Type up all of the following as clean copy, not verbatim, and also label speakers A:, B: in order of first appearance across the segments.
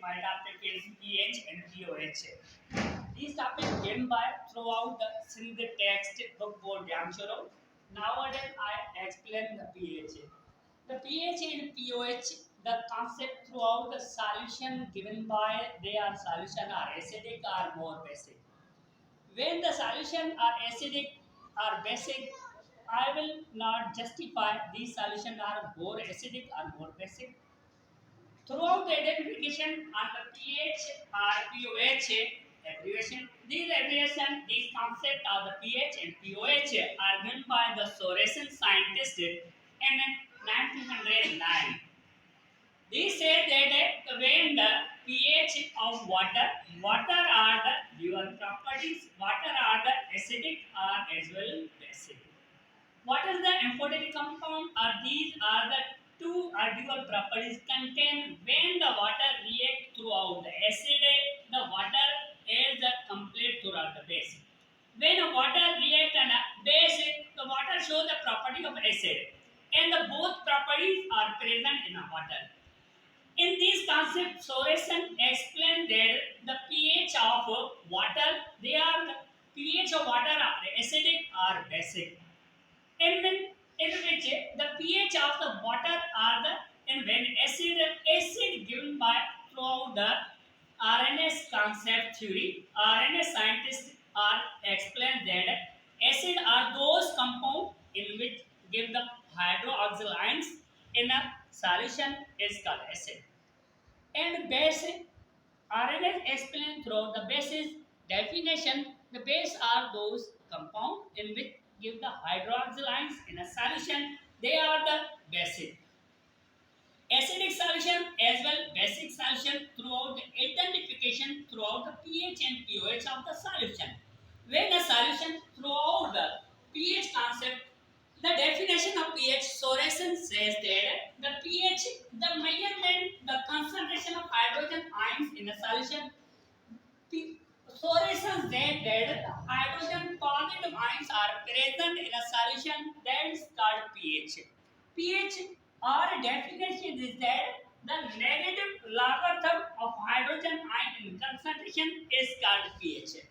A: my topic is PH and PoH. These topics given by throughout the since the textbook board Yamshoro. Nowadays I explain the PH. The PH and PoH, the concept throughout the solution given by their solution are acidic or more basic. When the solution are acidic or basic, I will not justify these solutions are more acidic or more basic. Throughout the identification on the pH or PoH abbreviation, these concepts of the pH and PoH are given by the Sorensen scientist in 1909. They say that when the pH of water are the dual properties, water are the acidic or as well basic. What is the amphoteric compound? These are the two dual properties contained when the water react throughout the acid, the water is complete throughout the base. When a water react and a base, the water show the property of acid, and the both properties are present in a water. In this concept, Sorensen explained that the pH of water, they are the pH of water are acidic or basic. In which the pH of the water are the and when acid given by throughout the RNS concept theory, RNS scientists are explained that acid are those compounds in which give the hydroxyl ions in a solution is called acid. And base RNS explained throughout the bases definition. The base are those compounds in which give the hydroxyl ions in a solution. They are the basic. Acidic solution as well basic solution throughout the identification throughout the pH and PoH of the solution. When a solution throughout the pH concept, the definition of pH, Sorensen says that the pH, the measurement, the concentration of hydrogen ions in a solution. Sorensen said that hydrogen positive ions are present in a solution, that is called pH. pH or definition is that the negative logarithm of hydrogen ion in concentration is called pH.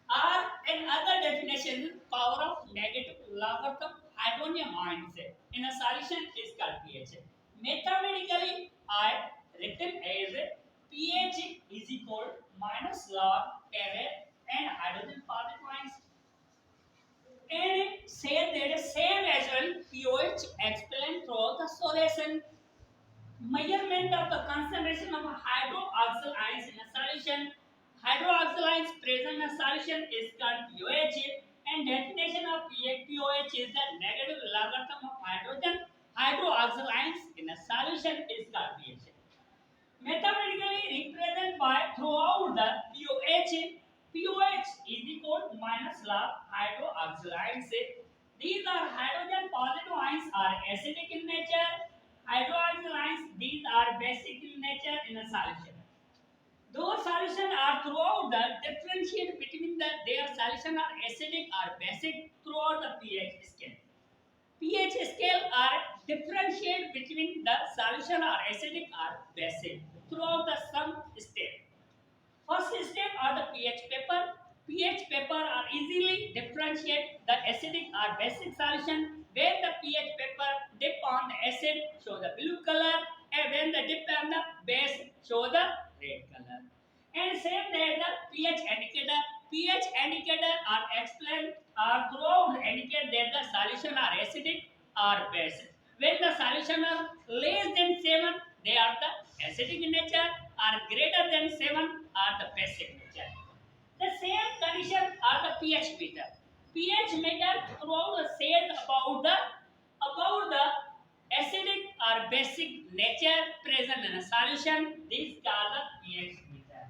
A: Or another definition, power of negative logarithm hydrogen ions in a solution is called pH. Mathematically, I written as pH is equal minus log pH and hydrogen positive ions. And say that same as well PoH explained throughout the Sorensen measurement of the concentration of hydroxyl ions in a solution. Hydroxyl ions present in a solution is called PoH, and definition of PoH is the negative logarithm of hydroxyl ions in a solution is called pH. Mathematically represented by throughout the PoH is equal to minus log hydroxyl ions. These are hydrogen positive ions are acidic in nature. Hydroxyl ions, these are basic in nature in a solution. Those solutions are throughout the differentiate between their solution are acidic or basic throughout the pH scale. pH scale are differentiate between the solution are acidic or basic throughout the some step. First step are the pH paper. pH paper are easily differentiate the acidic or basic solution. When the pH paper dip on the acid, show the blue color, and when the dip on the base, show the red color. And same that the pH indicator are explained or throughout indicate that the solution are acidic or basic. When the solution are less than 7, they are the acidic in nature, or greater than 7 are the basic nature. The same condition are the pH meter. pH meter throughout says about the acidic or basic nature present in a solution. These are the pH meter.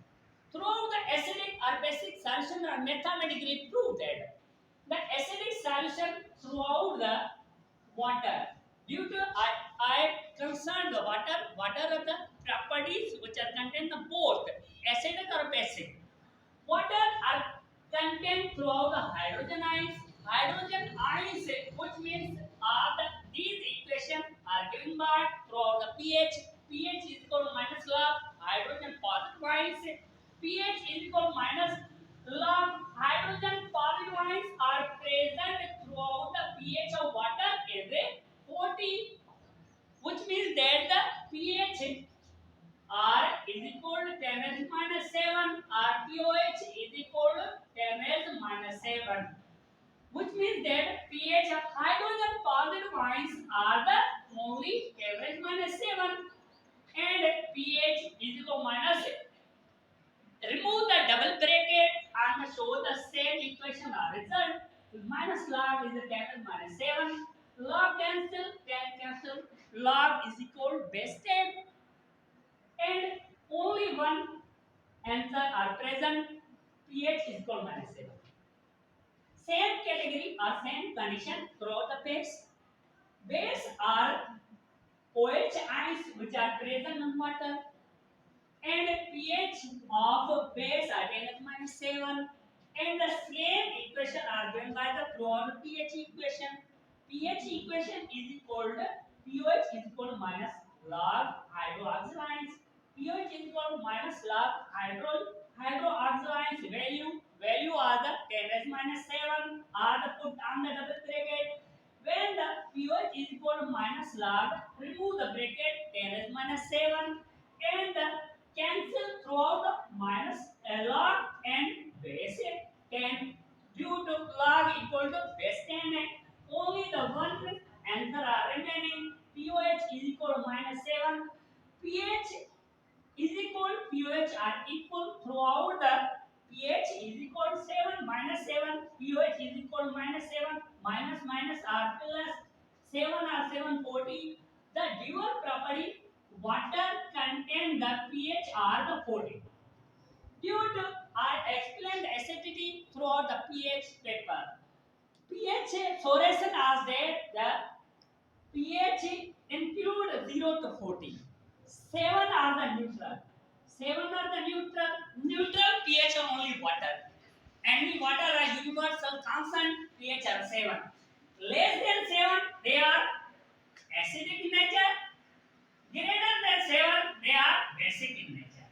A: Throughout the acidic or basic solution are mathematically proved that the acidic solution throughout the water. Due to I concerned the water are the properties which are contained in both acidic or basic. Water are contained throughout the hydrogen ions. Hydrogen ions, which means these equations are given by throughout the pH. pH is equal to minus log hydrogen positive POH is equal to KMS minus 7, which means that pH of hydrogen positive ions are the only KMS minus 7, and pH is equal to minus. Remove the double bracket and show the same equation or result. Minus log is equal to minus 7. Log cancel, can cancel. Log is equal to base 10. And only one answer are present. pH is equal to minus 7. Same category or same condition throughout the base. Base are OH ions which are present in water, and pH of base are 10 minus 7, and the same equation are given by the throughout pH equation. pH equation is equal to pH is equal to minus log hydroxyl ions. pH is equal to minus log hydroxyl ions value are the 10 minus 7 are the put on the double bracket. When the pH is equal to minus log, remove the bracket 10 minus 7, and the cancel throughout the minus log and base 10 due to log equal to base 10. Only the one answer are remaining. POH is equal to minus 7. pH is equal POH are equal throughout the pH is equal to 7 minus 7. POH is equal to minus 7 minus are plus 7 are 740. The dual property water contain the pH are the 40. Due to I explained acidity throughout the pH paper. pH fluorescence as there the pH include 0 to 40. 7 are the neutral. 7 are the neutral. Neutral pH are only water. And water are universal constant pH are 7. Less than 7 they are acidic in nature. Greater than 7 they are basic in nature.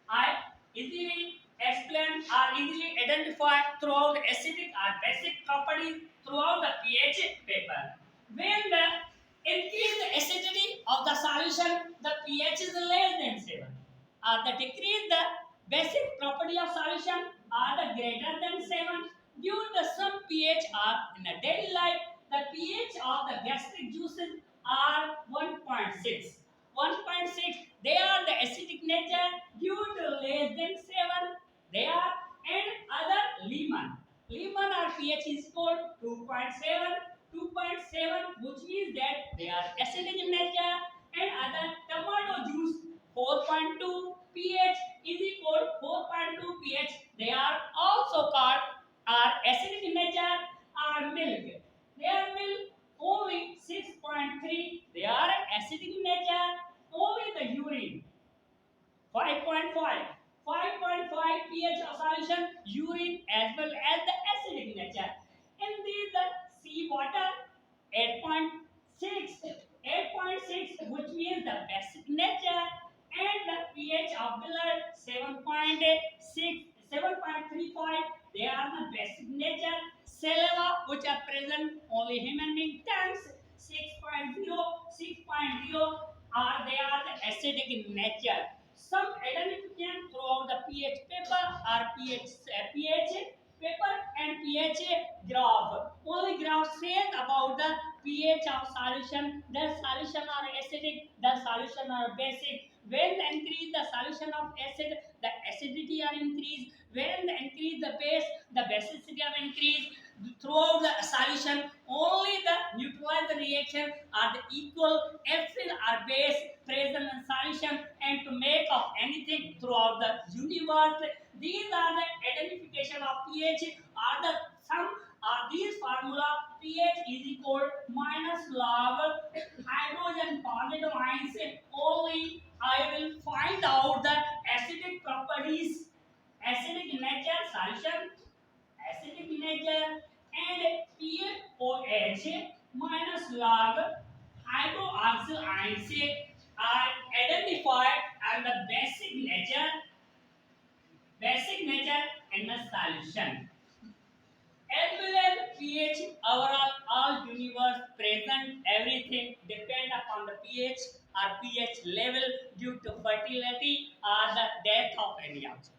A: I easily explain or easily identify throughout acidic or basic properties throughout the pH paper. When the increase the acidity of the solution, the pH is less than 7. Or the decrease the basic property of solution are the greater than 7. Due to some pH are in a daily life, the pH of the gastric juices are 1.6. 1.6 they are the acidic nature. Due to less than 7 they are, and other lemon or pH is equal 2.7 which means that they are acidic in nature, and other tomato juice 4.2 pH is equal 4.2 pH they are also called are acidic in nature. Are milk, they are milk only 6.3 they are acidic in nature. Only the urine 5.5 pH of solution urine as well as the acidic nature. In these the sea water 8.6 which means the basic nature, and the pH of blood 7.35 they are the basic nature. Saliva which are present only human being tongues 6.0 are they are the acidic in nature. Some identification throughout the pH paper are pH paper and pH graph. Only graph says about the pH of solution. The solution are acidic, the solution are basic. When the increase the solution of acid, the acidity are increased. When the increase the base, the basicity are increased. Throughout the solution, only the neutralizer reaction are the equal acid or base present in solution, and to make of anything throughout the universe. These are the identification of pH. Are the some are these formula pH is equal minus log hydrogen positive ions. Only I will find out the acidic properties, acidic nature solution, acidic nature, and POH minus log hydroxyl ions are identified as the basic nature in the solution. As well as pH, overall all universe present everything depend upon the pH or pH level due to fertility or the death of any object.